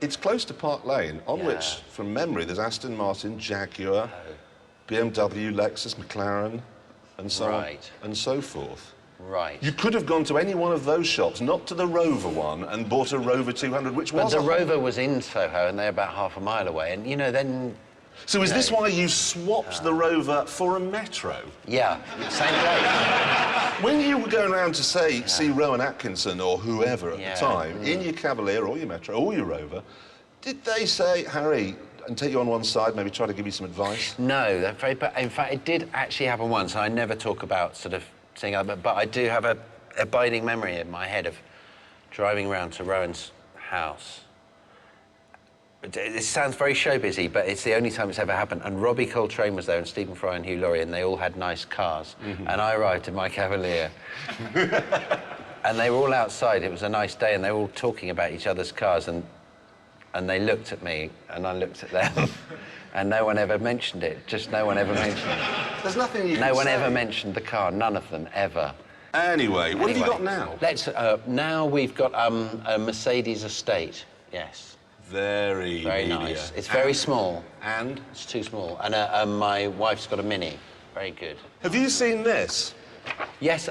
It's close to Park Lane, on which, from memory, there's Aston Martin, Jaguar, BMW, Lexus, McLaren, and so on and so forth. Right. You could have gone to any one of those shops, not to the Rover one, and bought a Rover 200, which was... But the Rover was in Soho, and they're about half a mile away, and, you know, then... So is this why you swapped the Rover for a Metro? Yeah, same place. When you were going around to, say, see Rowan Atkinson or whoever at the time, in your Cavalier or your Metro or your Rover, did they say, Harry, and take you on one side, maybe try to give you some advice? No, they're very... But in fact, it did actually happen once. I never talk about sort of seeing other... But I do have a abiding memory in my head of driving around to Rowan's house. It sounds very show-busy, but it's the only time it's ever happened. And Robbie Coltrane was there, and Stephen Fry and Hugh Laurie, and they all had nice cars. And I arrived in my Cavalier. And they were all outside. It was a nice day, and they were all talking about each other's cars. And they looked at me, and I looked at them. And no one ever mentioned it. Just no one ever mentioned it. There's nothing you can No one say. ever mentioned the car. None of them, ever. Anyway, what have you got now? Now we've got a Mercedes estate, yes. Very nice. It's very small. And? It's too small. And my wife's got a Mini. Very good. Have you seen this? Yes,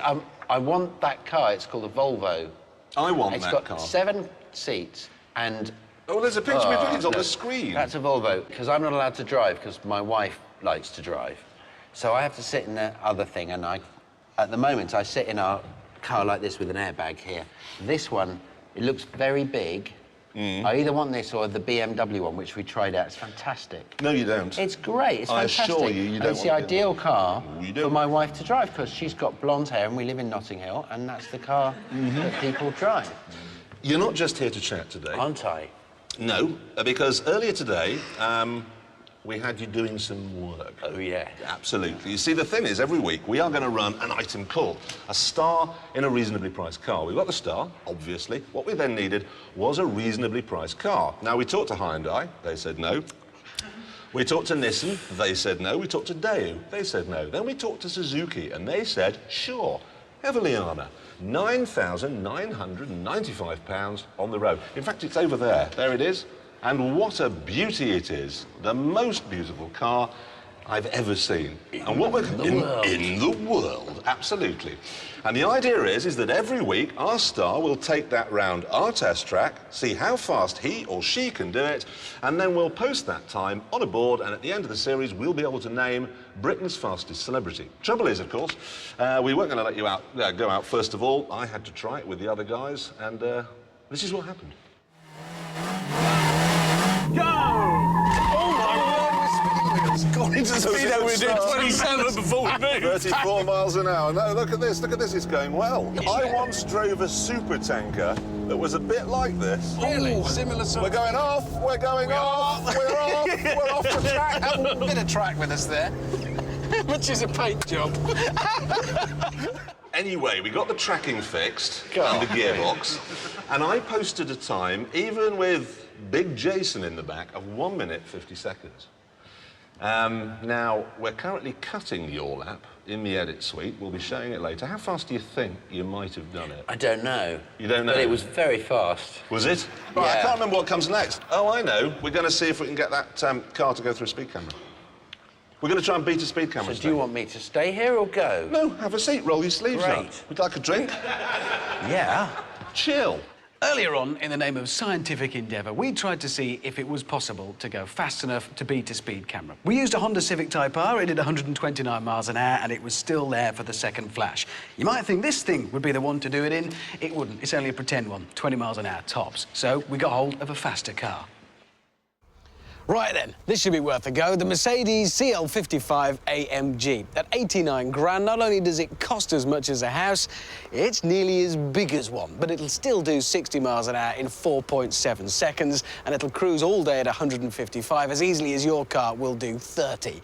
I want that car. It's called a Volvo. I want that car. It's got 7 seats and... Oh, there's a picture of it on the screen. That's a Volvo, because I'm not allowed to drive, because my wife likes to drive. So I have to sit in the other thing, and at the moment, I sit in a car like this with an airbag here. This one, it looks very big. I either want this or the BMW one, which we tried out. It's fantastic. No, you don't. It's great. It's fantastic. I assure you, you don't. It's the ideal car for my wife to drive, because she's got blonde hair and we live in Notting Hill, and that's the car that people drive. You're not just here to chat today. Aren't I? No, because earlier today, we had you doing some work. Oh, yeah. Absolutely. You see, the thing is, every week we are going to run an item called a star in a reasonably priced car. We've got the star, obviously. What we then needed was a reasonably priced car. Now, we talked to Hyundai. They said no. We talked to Nissan. They said no. We talked to Daewoo. They said no. Then we talked to Suzuki, and they said, sure. Eveliana, £9,995 on the road. In fact, it's over there. There it is. And what a beauty it is. The most beautiful car I've ever seen. And what we're in the world, absolutely. And the idea is that every week our star will take that round our test track, see how fast he or she can do it, and then we'll post that time on a board, and at the end of the series we'll be able to name Britain's fastest celebrity. Trouble is, of course, we weren't going to let you go out first of all. I had to try it with the other guys, and this is what happened. Go! Oh my God! It's gone into the speed we did 27 before we moved. 34 miles an hour. No, look at this, it's going well. I once drove a super tanker that was a bit like this. Really? Similar sort We're going off, we're going off, we're off, we're off the track. Have a bit of track with us there, which is a paint job. Anyway, we got the tracking fixed and the gearbox, and I posted a time, even with Big Jason in the back, of 1 minute 50 seconds. Now, we're currently cutting your lap in the edit suite. We'll be showing it later. How fast do you think you might have done it? I don't know. You don't know? But it was very fast. Was it? Right, I can't remember what comes next. Oh, I know. We're going to see if we can get that car to go through a speed camera. We're going to try and beat a speed camera. So do you want me to stay here or go? No, have a seat. Roll your sleeves up. Great. Would you like a drink? Yeah. Chill. Earlier on, in the name of scientific endeavour, we tried to see if it was possible to go fast enough to beat a speed camera. We used a Honda Civic Type R, it did 129 miles an hour, and it was still there for the second flash. You might think this thing would be the one to do it in. It wouldn't. It's only a pretend one, 20 miles an hour tops. So we got hold of a faster car. Right then, this should be worth a go. The Mercedes CL55 AMG. At 89 grand, not only does it cost as much as a house, it's nearly as big as one, but it'll still do 60 miles an hour in 4.7 seconds, and it'll cruise all day at 155 as easily as your car will do 30.